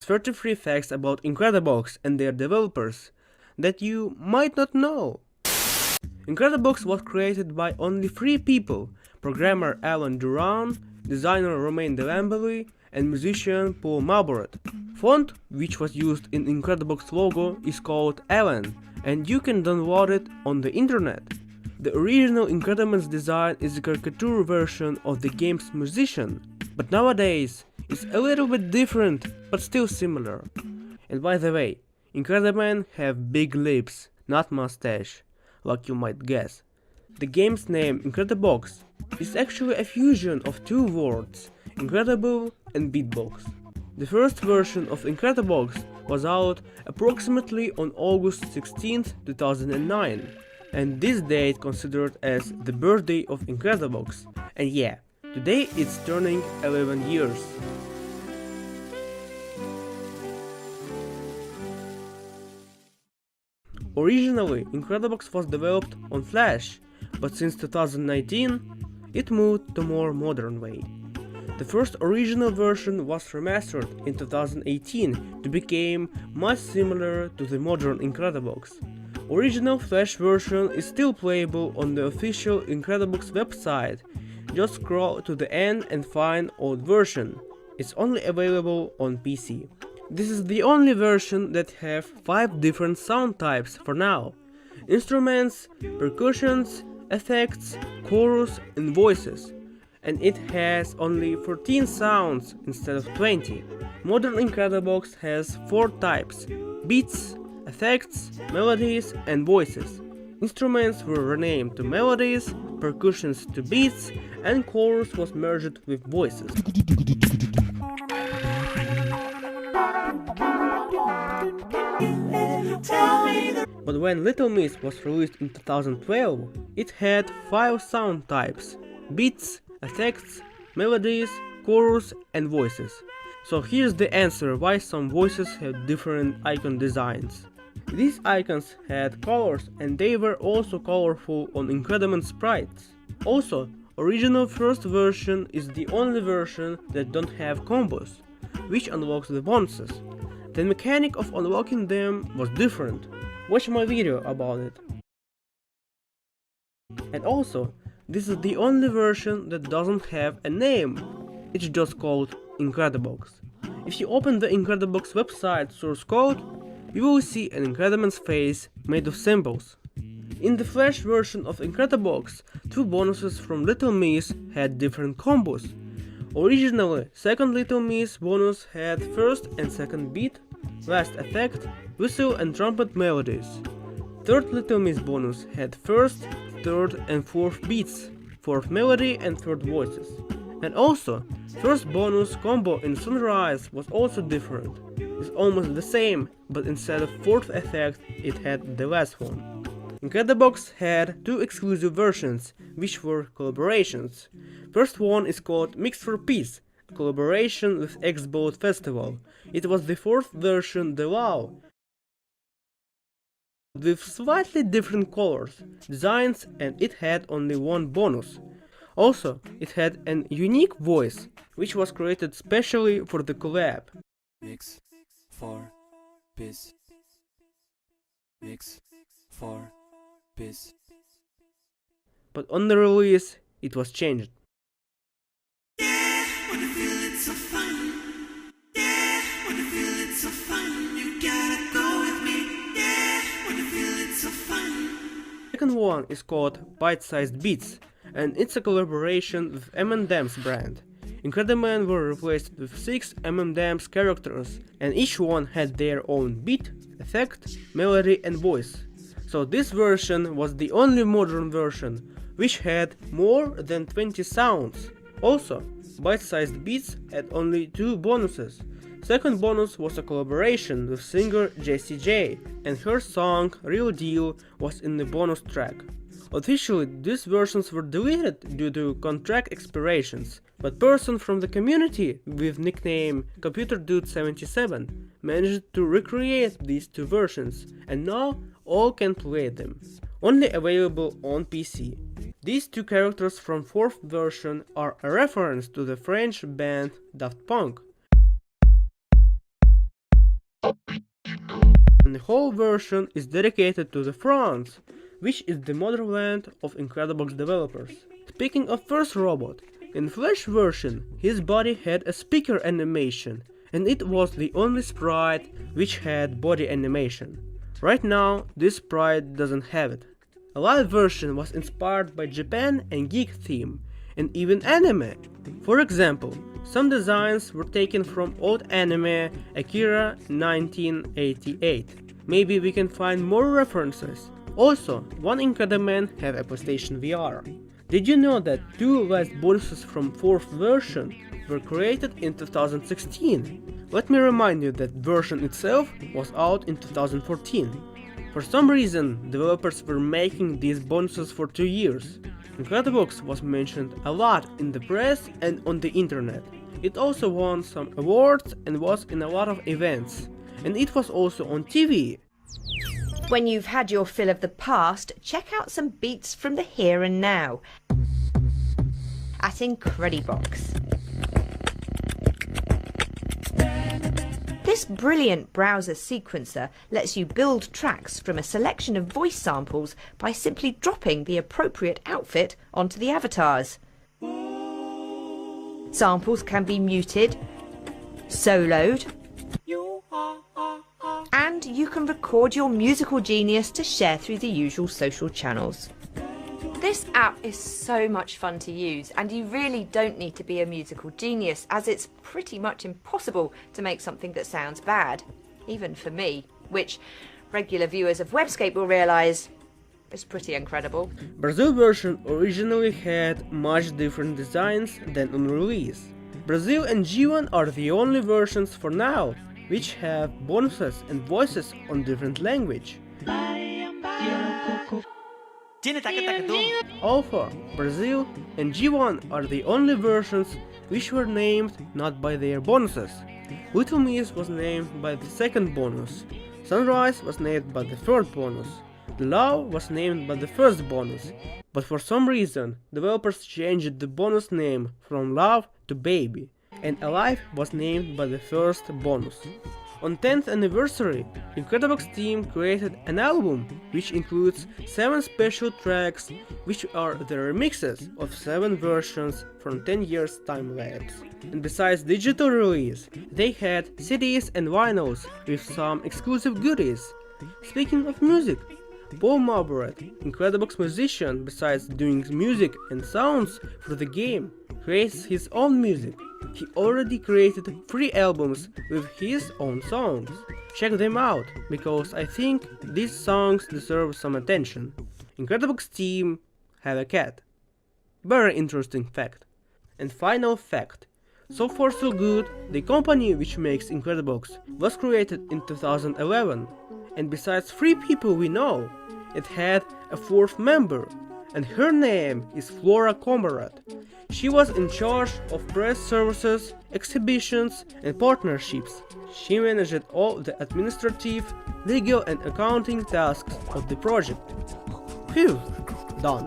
33 facts about Incredibox and their developers that you might not know. Incredibox was created by only 3 people: programmer Alan Duran, designer Romain Delambely, and musician Paul Malborat. Font, which was used in Incredibox logo, is called Alan, and you can download it on the internet. The original Incredibox design is a caricature version of the game's musician, but nowadays it's a little bit different, but still similar. And by the way, Incrediman have big lips, not mustache, like you might guess. The game's name Incredibox is actually a fusion of 2 words, incredible and beatbox. The first version of Incredibox was out approximately on August 16, 2009, and this date considered as the birthday of Incredibox. And yeah, today it's turning 11 years. Originally, Incredibox was developed on Flash, but since 2019, it moved to more modern way. The first original version was remastered in 2018 to become much similar to the modern Incredibox. Original Flash version is still playable on the official Incredibox website. Just scroll to the end and find old version. It's only available on PC. This is the only version that have 5 different sound types for now: instruments, percussions, effects, chorus and voices. And it has only 14 sounds instead of 20. Modern Incredibox has 4 types: beats, effects, melodies and voices. Instruments were renamed to melodies, percussions to beats, and chorus was merged with voices. But when Little Miss was released in 2012, it had 5 sound types: beats, effects, melodies, chorus and voices. So here's the answer why some voices have different icon designs. These icons had colors and they were also colorful on Incrediman sprites. Also, original first version is the only version that don't have combos, which unlocks the bonuses. The mechanic of unlocking them was different. Watch my video about it. And also, this is the only version that doesn't have a name. It's just called Incredibox. If you open the Incredibox website source code, you will see an Incrediman's face made of symbols. In the Flash version of Incredibox, 2 bonuses from Little Miss had different combos. Originally, second Little Miss bonus had first and second beat, last effect, whistle and trumpet melodies. Third Little Miss bonus had first, third and fourth beats, fourth melody and third voices. And also, first bonus combo in Sunrise was also different. It's almost the same, but instead of fourth effect, it had the last one. Incredibox had 2 exclusive versions, which were collaborations. First one is called Mix for Peace, a collaboration with X-Boat Festival. It was the 4th version, The Wow, with slightly different colors, designs, and it had only 1 bonus. Also, it had an unique voice, which was created specially for the collab. Mix for Peace. Mix for Peace. But on the release, it was changed. Yeah, when you feel it so fine. Yeah, when you feel it so fine. You gotta go with me. Yeah, when you feel it so fine. Second one is called Bite-Sized Beats, and it's a collaboration with M&M's brand. Incrediman were replaced with 6 M&M's characters, and each one had their own beat, effect, melody and voice. So this version was the only modern version, which had more than 20 sounds. Also, Bite-Sized Beats had only 2 bonuses. Second bonus was a collaboration with singer Jessie J, and her song Real Deal was in the bonus track. Officially, these versions were deleted due to contract expirations, but person from the community with nickname ComputerDude77 managed to recreate these 2 versions, and now all can play them. Only available on PC. These 2 characters from 4th version are a reference to the French band Daft Punk. and the whole version is dedicated to the France, which is the motherland of Incredibox developers. Speaking of first robot, in Flash version, his body had a speaker animation, and it was the only sprite which had body animation. Right now, this sprite doesn't have it. A live version was inspired by Japan and geek theme, and even anime. For example, some designs were taken from old anime Akira 1988. Maybe we can find more references. Also, one Incrediman have a PlayStation VR. Did you know that 2 last bonuses from 4th version were created in 2016? Let me remind you that version itself was out in 2014. For some reason, developers were making these bonuses for 2 years. Incredibox was mentioned a lot in the press and on the internet. It also won some awards and was in a lot of events. And it was also on TV. When you've had your fill of the past, check out some beats from the here and now at Incredibox. This brilliant browser sequencer lets you build tracks from a selection of voice samples by simply dropping the appropriate outfit onto the avatars. Samples can be muted, soloed, and you can record your musical genius to share through the usual social channels. This app is so much fun to use, and you really don't need to be a musical genius, as it's pretty much impossible to make something that sounds bad, even for me, which regular viewers of Webscape will realise is pretty incredible. Brazil version originally had much different designs than on release. Brazil and G1 are the only versions for now which have bonuses and voices on different language. Alpha, Brazil and G1 are the only versions which were named not by their bonuses. Little Miss was named by the second bonus, Sunrise was named by the third bonus, The Love was named by the first bonus, but for some reason developers changed the bonus name from Love to Baby, and Alive was named by the first bonus. On 10th anniversary, Incredibox team created an album which includes 7 special tracks which are the remixes of 7 versions from 10 years time lapse. And besides digital release, they had CDs and vinyls with some exclusive goodies. Speaking of music, Paul Marburet, Incredibox musician, besides doing music and sounds for the game, creates his own music. He already created 3 albums with his own songs. Check them out, because I think these songs deserve some attention. Incredibox team have a cat. Very interesting fact. And final fact. So far so good, the company which makes Incredibox was created in 2011. And besides 3 people we know, it had a 4th member, and her name is Flora Comarat. She was in charge of press services, exhibitions and partnerships. She managed all the administrative, legal and accounting tasks of the project. Phew, done.